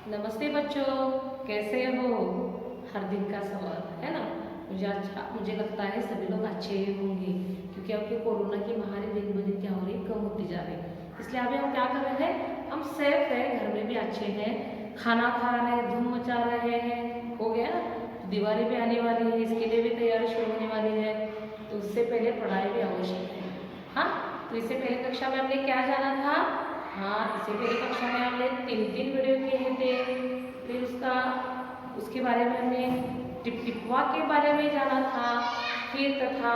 नमस्ते बच्चों, कैसे हो? हर दिन का सवाल है ना। मुझे लगता है सभी लोग अच्छे ही होंगे, क्योंकि अब ये कोरोना की महामारी दिन ब दिन क्या हो रही है, कम होती जा रही है। इसलिए अभी हम क्या कर रहे हैं, हम सेफ है, घर में भी अच्छे हैं, खाना खा रहे हैं, धूम मचा रहे हैं, हो गया ना। दिवाली भी आने वाली है, इसके लिए भी तैयारी शुरू होने वाली है, तो उससे पहले पढ़ाई भी आवश्यक है। हाँ, तो इससे पहले कक्षा में हमने क्या जाना था? हाँ, इससे पहले कक्षा में हमने 3 वीडियो किए थे। फिर उसके बारे में हमने टिपटिपवा के बारे में जाना था। फिर तथा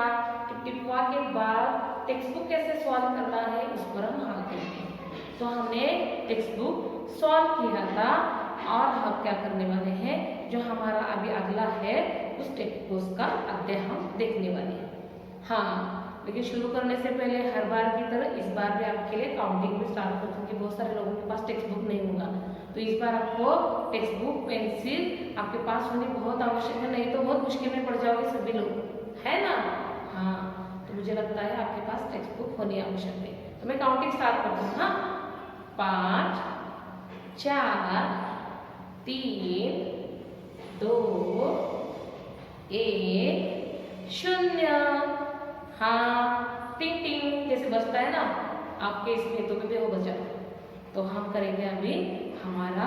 टिपटिपवा के बाद टेक्स्ट बुक कैसे सॉल्व करना है उस पर हम हाल करेंगे। तो हमने टेक्स्ट बुक सॉल्व किया था और हम क्या करने वाले हैं, जो हमारा अभी अगला है उस टेक्स्ट बुक का अध्याय हम देखने वाले हैं। हाँ, लेकिन शुरू करने से पहले हर बार की तरह इस बार भी आपके लिए काउंटिंग में स्टार्ट कर, क्योंकि बहुत सारे लोगों के पास टेक्स्ट बुक नहीं होगा। तो इस बार आपको टेक्स्ट बुक पेंसिल आपके पास होनी बहुत आवश्यक है, नहीं तो बहुत मुश्किल में पड़ जाओगे सभी लोग, है ना। हाँ, तो मुझे लगता है आपके पास टेक्स्ट बुक होनी आवश्यक है। तो मैं काउंटिंग स्टार्ट करती हूँ। हाँ, 5 4 3 2 1 0। हाँ, टिंग टिंग जैसे बजता है ना, आपके इस खेतों में भी हो बजा। तो हम करेंगे अभी हमारा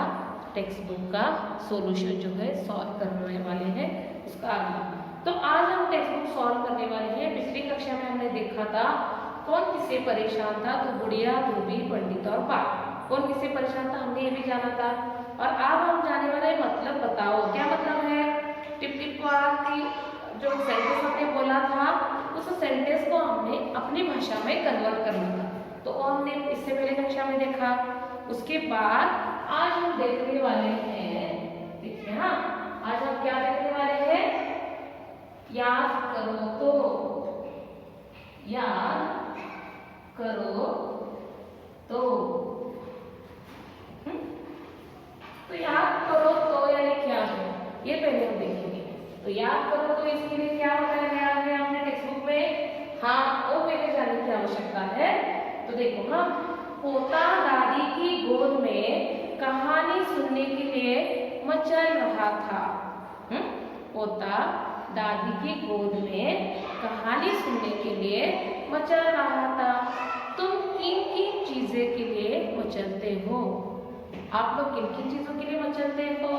टेक्स्ट बुक का सॉल्यूशन जो है सॉल्व करने वाले हैं उसका आगे। तो आज हम टेक्स्ट बुक सॉल्व करने वाले हैं। पिछली कक्षा में हमने देखा था कौन किससे परेशान था, तो गुड़िया, धोबी, पंडित और बाघ। कौन किससे परेशान था हमने ये भी जाना था। और अब हम जाने वाले मतलब बताओ, क्या मतलब है। टिपटिपवा की जो सेंटेंस हमने बोला था उस सेंटेंस को हमने अपनी भाषा में कन्वर्ट करना था, तो हमने इससे पहले कक्षा में देखा। उसके बाद आज हम देखने वाले हैं, देखिए हाँ, आज हम क्या देखने वाले हैं, याद करो तो, याद करो तो। तो याद करो तो यानी क्या है, ये पहले हम देखेंगे। तो याद करो तो इसके लिए क्या बताया गया है हमने टेक्स्ट बुक में। हाँ, वो पहले जानने की आवश्यकता है। तो देखो, हाँ, पोता दादी की गोद में कहानी सुनने के लिए मचल रहा था। पोता दादी की गोद में कहानी सुनने के लिए मचल रहा था। तुम किन किन चीजें के लिए मचलते हो? आप लोग किन किन चीजों के लिए मचलते हो,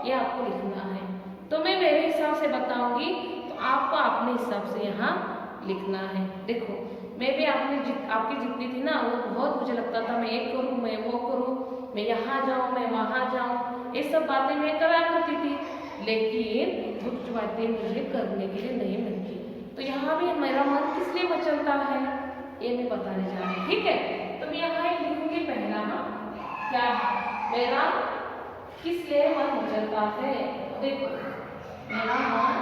ये आपको लिखना है। तो मैं मेरे हिसाब से बताऊंगी, तो आपको अपने हिसाब से यहाँ लिखना है। देखो, मैं भी आपकी जितनी थी ना, वो बहुत मुझे लगता था मैं एक करूँ, मैं वो करूँ, मैं यहाँ जाऊँ, मैं वहाँ जाऊँ, ये सब बातें मैं करा करती थी, लेकिन कुछ बातें मुझे करने के लिए नहीं मिलती। तो यहाँ भी मेरा मन किस लिए मचलता है ये मैं बताने जा रही हूँ, ठीक है। तो मैं यहाँ लिखूंगी पहला, क्या मेरा किस लिए मन मचलता है। देखो, मेरा मन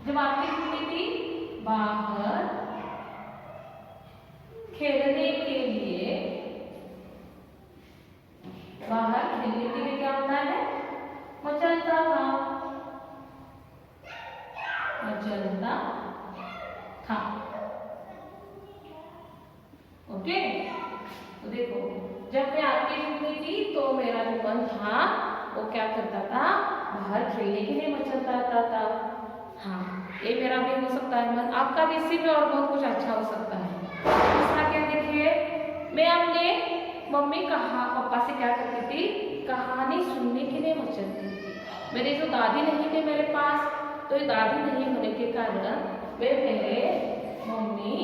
जब आपकी छुट्टी थी बाहर खेलने के लिए, बाहर खेलने के लिए क्या होता है, मचलता था, मचलता था। ओके, तो देखो, जब मैं आपकी छुट्टी थी तो मेरा जो मन था वो क्या करता था, बाहर खेलने के लिए मचलता था। हाँ, ये मेरा भी हो सकता है मन, आपका भी इसी में और बहुत कुछ अच्छा हो सकता है। दूसरा क्या देखिए, मैं अपने मम्मी पापा से क्या करती थी, कहानी सुनने के लिए मचलती थी। मेरे जो दादी नहीं थे मेरे पास, तो ये दादी नहीं होने के कारण मैं मेरे मम्मी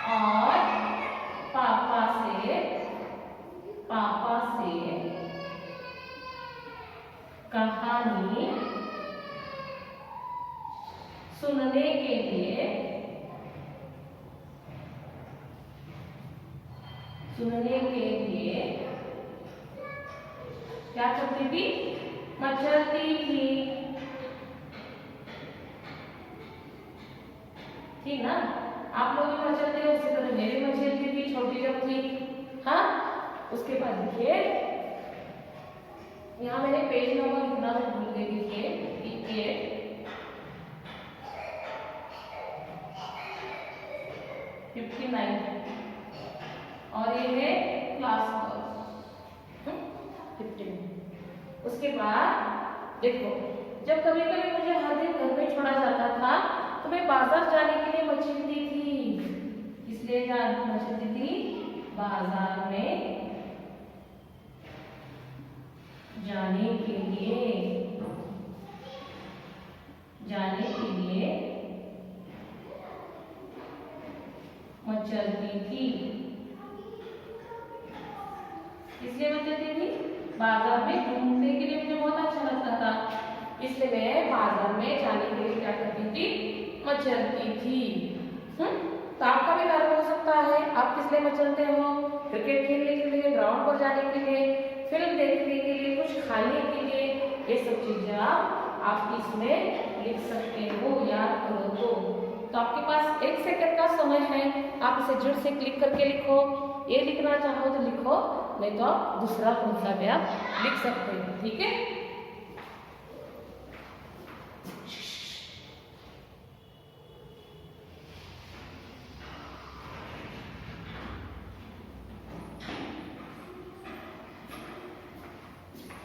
और पापा से कहानी सुनने के लिए क्या करती थी, मचलती थी, ठीक ना। आप लोग भी मचलते हो, उसी तरह मैं भी मचलती थी छोटी जब थी। हाँ, उसके बाद देखिए, यहाँ मैंने पेज नंबर लिखना भूल गई, देखिए 59 और ये है क्लास वर्क। 15। उसके बाद देखो, जब कभी कभी मुझे हर दिन घर में छोड़ा जाता था तो मैं बाजार जाने के लिए मचलती थी। इसलिए मचलती थी बाजार में जाने के लिए मचलती थी। इसलिए मचलती थी बाजार में घूमने के लिए मुझे बहुत अच्छा लगता था, इसलिए मैं बाजार में जाने के लिए क्या करती थी, मचलती थी। तो आपका भी कार्य हो सकता है, आप किस लिए मचलते हो? क्रिकेट खेलने के लिए, ग्राउंड पर जाने के लिए, फिल्म देखने के लिए, कुछ खाने के लिए, ये सब चीजें आप इसमें लिख सकते हो, याद करो। तो आपके पास 1 सेकंड का समय है, आप इसे जड़ से क्लिक करके लिखो। ये लिखना चाहो तो लिखो, नहीं तो आप दूसरा कौन सा भी आप लिख सकते हो। ठीक है,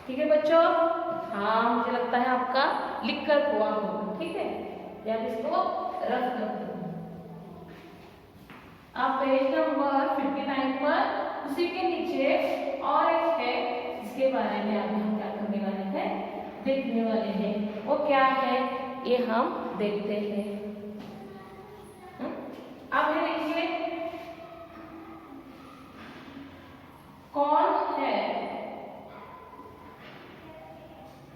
ठीक है बच्चों। हाँ, मुझे लगता है आपका लिख कर हुआ होगा। ठीक है, या इसको रख कर दो। आप पेज नंबर 59 पर उसी के नीचे और एक है, इसके बारे में अभी हम क्या करने वाले हैं, देखने वाले हैं। वो क्या है ये हम देखते हैं। अब ये देखिए, कौन है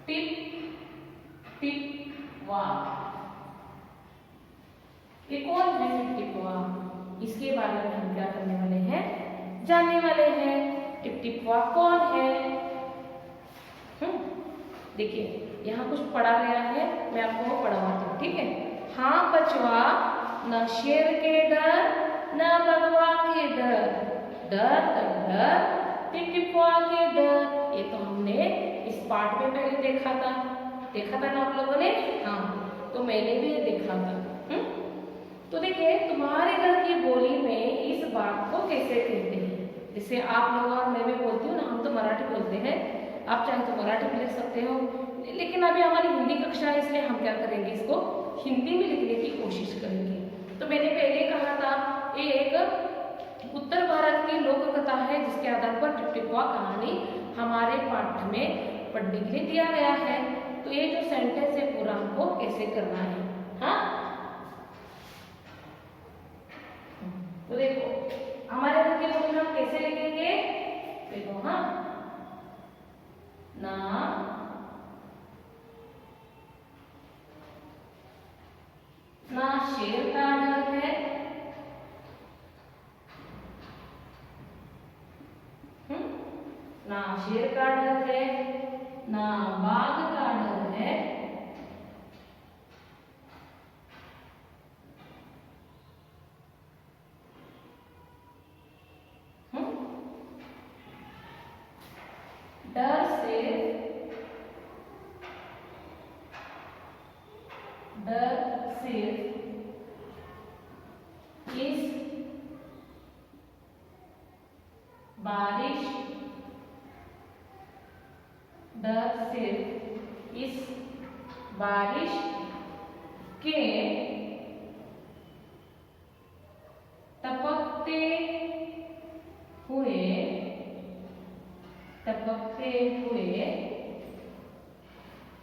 टिप टिप वाह? ये कौन है टिप टिप वाह? इसके बारे में हम क्या करने वाले हैं, जानने वाले हैं। टिप टिप वाह कौन है? देखिए, यहाँ कुछ पढ़ा गया है, मैं आपको वो पढ़ाती हूँ। ठीक है, हाँ बचवा न शेर के डर न बगवा के डर, डर डर टिप टिप वाह के डर। ये तो हमने इस पाठ में पहले देखा था ना आप लोगों ने? हाँ, तो मैंने भी ये देखा था। तो देखिए, तुम्हारे घर की बोली में इस बात को कैसे कहते हैं? जैसे आप लोग और मैं भी बोलती हूँ ना, हम तो मराठी बोलते हैं, आप चाहे तो मराठी में लिख सकते हो, लेकिन अभी हमारी हिंदी कक्षा है, इसलिए हम क्या करेंगे, इसको हिंदी में लिखने की कोशिश करेंगे। तो मैंने पहले कहा था, ये एक उत्तर भारत की लोक कथा है, जिसके आधार पर टिप टिप वाह कहानी हमारे पाठ में पढ़ने के लिए दिया गया है। तो ये जो सेंटेंस है पूरा हमको कैसे करना है। हाँ, तो देखो, हमारे घर के बोली हम कैसे लिखेंगे? देखो, हाँ, ना शेर का डर है, ना शेर का डर है, ना बाघ का डर है, डर सिर्फ इस बारिश, डर सिर्फ इस बारिश के टपकते हुए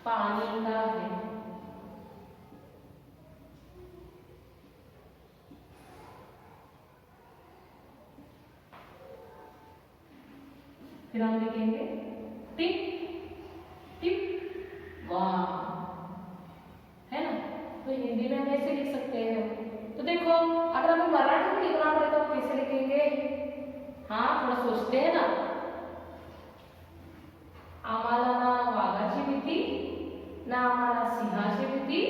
पानी का है। फिर हम लिखेंगे टिप टिप वाह, है ना? तो हिंदी में हम ऐसे लिख सकते हैं। तो देखो, अगर हमें मराठी में लिखना पड़े तो हम कैसे लिखेंगे? हाँ, थोड़ा सोचते हैं ना। आम्हाला ना वाघाची भीती, ना आम्हाला सिंहाची भीती,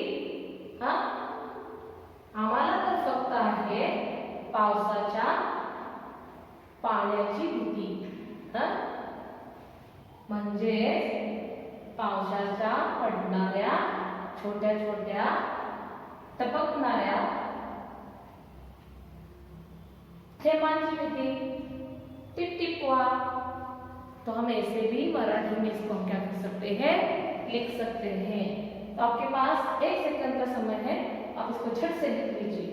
हाँ, आम्हाला तर फक्त आहे पावसाच्या पाण्याची भीती। म्हणजे पावसाच्या पडणाऱ्या छोट्या छोट्या टपकणाऱ्या थेंबांची भीती। टिप टिप वाह, तो हम ऐसे भी मराठी में इसको हम क्या कर सकते हैं, लिख सकते हैं। तो आपके पास 1 सेकंड का समय है, आप इसको झट से लिख लीजिए।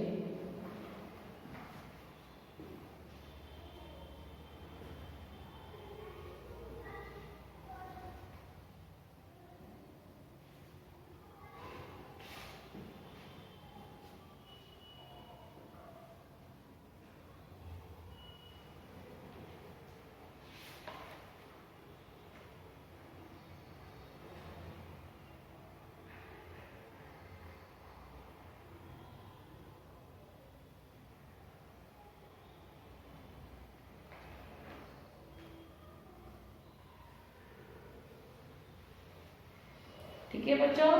ठीक है बच्चों,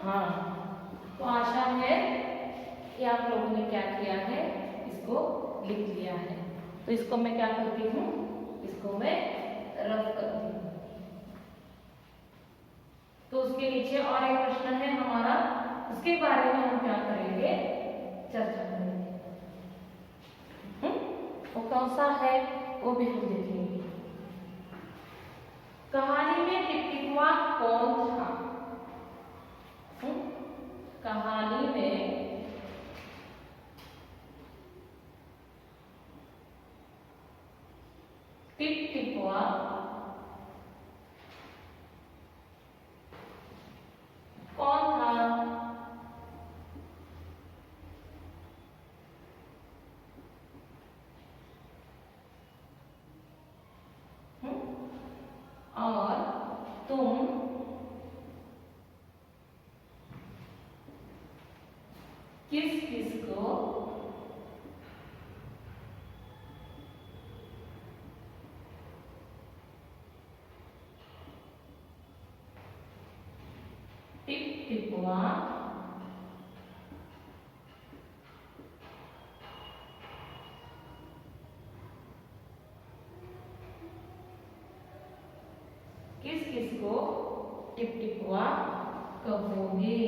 हाँ, तो आशा है कि आप लोगों ने क्या किया है, इसको लिख लिया है। तो इसको मैं क्या करती हूँ, इसको मैं रफ करती हूँ। तो उसके नीचे और एक प्रश्न है हमारा, उसके बारे में हम क्या करेंगे, चर्चा करेंगे। वो कौन सा है वो भी हम देखेंगे। कहानी में टिकटिकवा कौन था? कहानी में टिकटिकवा कौन था? और तुम किस किस को टिकटिकवा किस किस को टिकटिकवा कहोगे?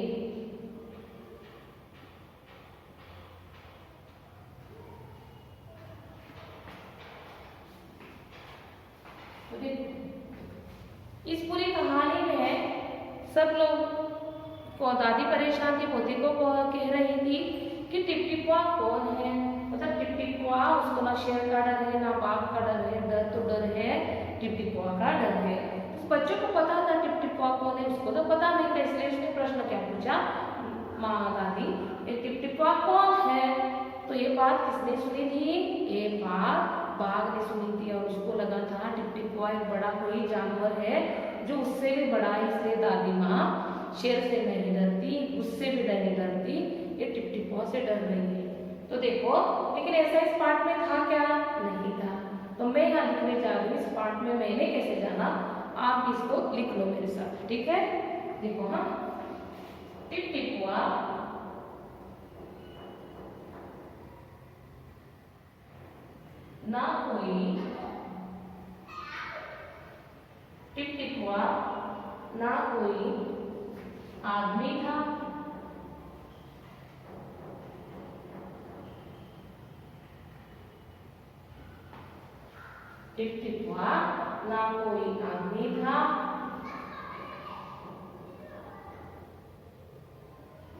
इस पूरी कहानी में सब लोग को दादी परेशान थी, पोती को कह रही थी कि टिकटिकवा कौन है, मतलब टिकटिकवा, उसको ना शेर का डर है, ना बाघ का डर है, डर तो डर है, टिकटिकवा का डर है। उस बच्चों को पता था टिकटिकवा कौन है, उसको तो पता नहीं था, इसलिए उसने प्रश्न क्या पूछा, माँ दादी ये टिकटिकवा कौन है? तो ये बात किसने सुनी थी? ये बात बाघ ने सुनी थी, और उसको लगा था टिकटिकवा एक बड़ा कोई जानवर है जो उससे भी बड़ा है, इसलिए दादी माँ शेर से नहीं डरती, उससे भी नहीं डरती, ये टिकटिकवा से डर रही है। तो देखो, लेकिन ऐसा इस पार्ट में था क्या? नहीं था। तो मैं यहाँ लिखने जा रही हूँ, इस पार्ट में मैंने कैसे जाना, आप इसको लिख लो मेरे साथ, ठीक है? देखो, हाँ, टिकटिकवा ना कोई, टिकटिकवा ना कोई आदमी था, टिकटिकवा ना कोई आदमी था,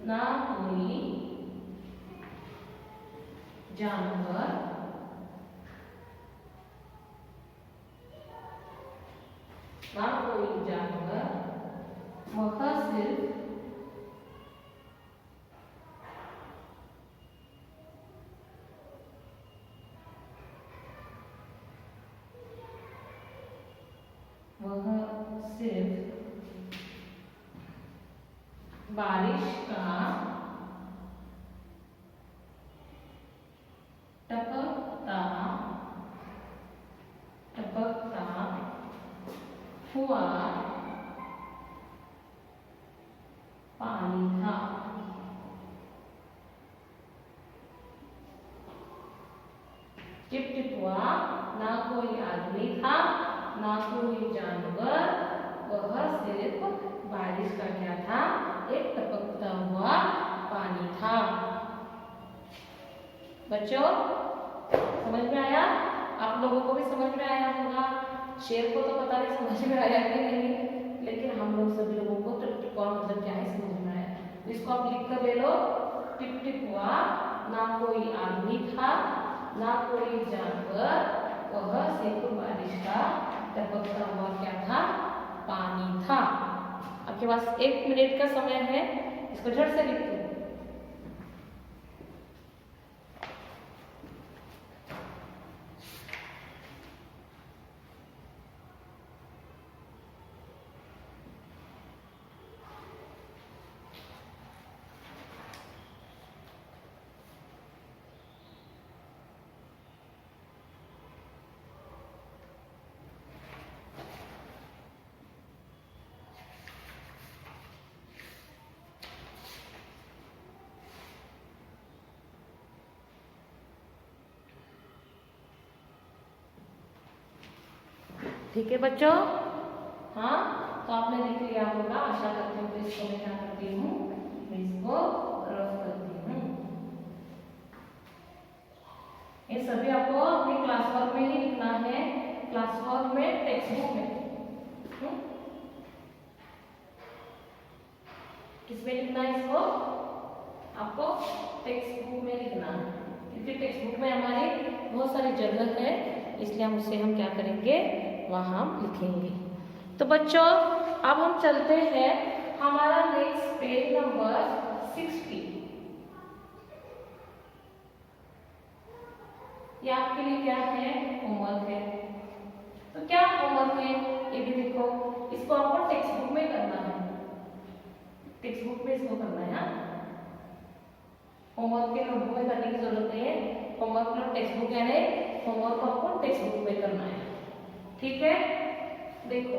ना कोई जानवर, ना कोई जानवर, वह सिर्फ बारिश का टपकता टपकता हुआ पानी था। टिपटिपुआ ना कोई आदमी था, ना कोई जानवर, वह सिर्फ बारिश का क्या था, एक टपकता हुआ पानी था। बच्चों, समझ में आया? आप लोगों को भी समझ में आया होगा। शेर को तो पता नहीं समझ में आया कि नहीं, लेकिन हम लोग सभी लोगों को टिपटिपुआ मतलब क्या है समझ में आया। इसको आप लिख कर ले लो, टिपटिपुआ ना कोई आदमी था ना कोई जानवर, वह सिर्फ बारिश का टपकता हुआ क्या था, पानी था। आपके पास 1 मिनट का समय है, इसको झट से लिख दो। ठीक है बच्चों, हाँ तो आपने लिख लिया होगा, आशा करती हूँ। तो इसको मैं क्या करती हूँ, मैं इसको रफ करती हूँ। ये सभी आपको अपनी क्लास वर्क में ही लिखना है, क्लास वर्क में, टेक्स्ट बुक में। किसमें लिखना है इसको, आपको टेक्स्ट बुक में लिखना है, क्योंकि टेक्स्ट बुक में हमारी बहुत सारी जगह है, इसलिए हम उसे हम क्या करेंगे, वहाँ हम लिखेंगे। तो बच्चों अब हम चलते हैं हमारा नेक्स्ट पेज नंबर 60। ये आपके लिए क्या है, होमवर्क है। तो क्या होमवर्क है ये भी देखो, इसको आपको टेक्स्ट बुक में करना है, टेक्स्ट बुक में इसको करना है। होमवर्क के नोटबुक में करने की जरूरत नहीं है, होमवर्क मतलब टेक्स्ट बुक यानी होमवर्क आपको टेक्स्ट बुक में करना है, ठीक है। देखो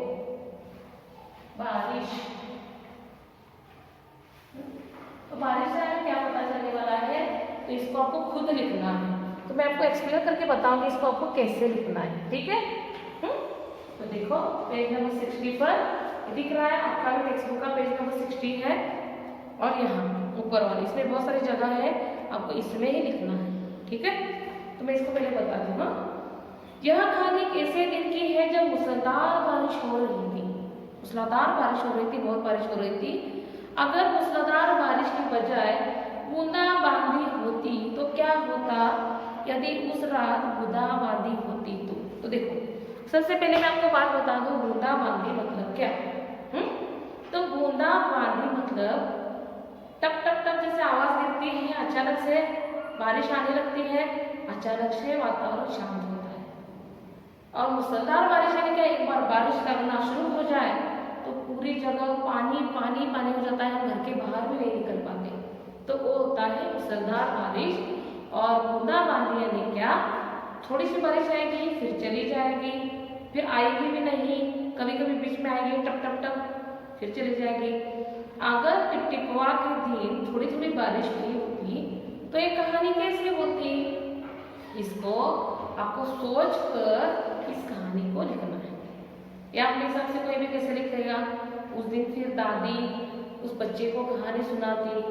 बारिश, तो बारिश से क्या पता चलने वाला है, तो इसको आपको खुद लिखना है। तो मैं आपको एक्सप्लेन करके बताऊंगी इसको आपको कैसे लिखना है, ठीक है। तो देखो पेज नंबर 60 पर दिख रहा है आपका भी टेक्स्ट बुक का पेज नंबर 60 है, और यहाँ ऊपर वाले इसमें बहुत सारी जगह है, आपको इसमें ही लिखना है, ठीक है। तो मैं इसको पहले बता दूँ। हाँ, यह कहानी एक ऐसे दिन की है जब मूसलाधार बारिश हो रही थी। मूसलाधार बारिश हो रही थी, बहुत बारिश हो रही थी। अगर मूसलाधार बारिश की बजाय बूंदाबांदी होती तो क्या होता, यदि उस रात बूंदाबांदी होती तो देखो सबसे पहले मैं आपको बात बता दूं, बूंदाबांदी मतलब क्या। तो बूंदाबांदी मतलब टप टप टप जैसे आवाज गिरती है, अचानक से बारिश आने लगती है, अचानक से वातावरण शांत होता है। और मूसलाधार बारिश यानी क्या, एक बार बारिश लगना शुरू हो जाए तो पूरी जगह पानी पानी पानी हो जाता है, हम घर के बाहर भी नहीं निकल पाते, तो वो होता है मूसलाधार बारिश। और बूंदाबांदी यानी क्या, थोड़ी सी बारिश आएगी फिर चली जाएगी, फिर आएगी भी नहीं, कभी कभी बीच में आएगी टप टप टप फिर चली जाएगी। अगर टिपटिपुआ के दिन थोड़ी थोड़ी बारिश हुई होती तो ये कहानी कैसे होती, इसको आपको सोच कर इस कहानी को लिखना है। या अपने हिसाब से कोई भी कैसे लिखेगा। उस दिन फिर दादी उस बच्चे को कहानी सुनाती,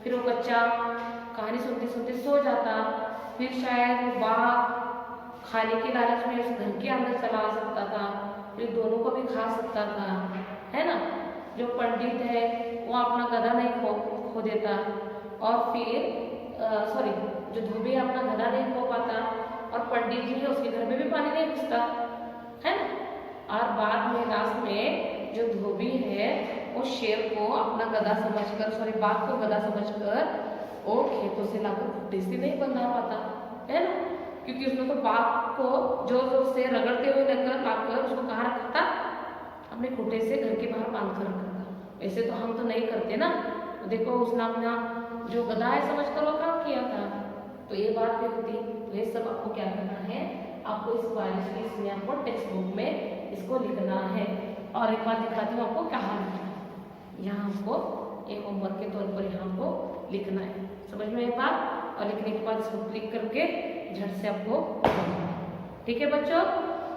फिर वो बच्चा कहानी सुनते सुनते सो जाता, फिर शायद वो बाघ खाने के लालच में उस घर के अंदर चला आ सकता था, फिर दोनों को भी खा सकता था, है ना। जो पंडित है वो अपना गधा नहीं खो देता, और फिर जो धोबी अपना गधा नहीं खो पाता, और पंडित जी है उसके घर में भी पानी नहीं घुसता, है ना। और बाद में लास्ट में जो धोबी है वो शेर को अपना गधा समझकर, बाघ को गधा समझकर वो खेतों से लाकर खुट्टे से नहीं बंधा पाता, है ना, क्योंकि उसने तो बाघ को जोर जोर से रगड़ते हुए लेकर लाकर उसको कहाँ रखा था, अपने खुट्टे से घर के बाहर बांध कर रखा था। ऐसे तो हम तो नहीं करते ना, तो देखो उसने अपना जो गधा है समझकर वो काम किया था, तो ये बात भी होती। तो ये सब आपको क्या करना है, आपको इस बारिश की इसमें आपको टेक्स्ट बुक में इसको लिखना है। और एक बार दिखाती हूँ आपको कहाँ लिखना है, यहाँ हमको एक होमवर्क के तौर पर यहाँ को लिखना है, समझ में एक बात। और लिखने के बाद इसको क्लिक करके झट से आपको, ठीक है बच्चों।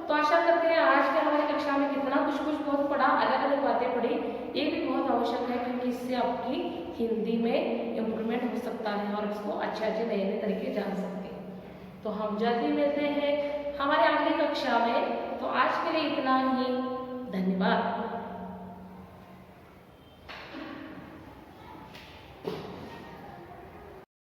तो आशा करते हैं आज के हमारी कक्षा में कितना कुछ बहुत पढ़ा, अलग अलग बातें पढ़ी, ये भी बहुत आवश्यक है, क्योंकि इससे आपकी हिंदी में इम्प्रूवमेंट हो सकता है और इसको अच्छे अच्छे नए नए तरीके जान सकते हैं। तो हम जल्दी मिलते हैं हमारे अगली कक्षा में। तो आज के लिए इतना ही। धन्यवाद।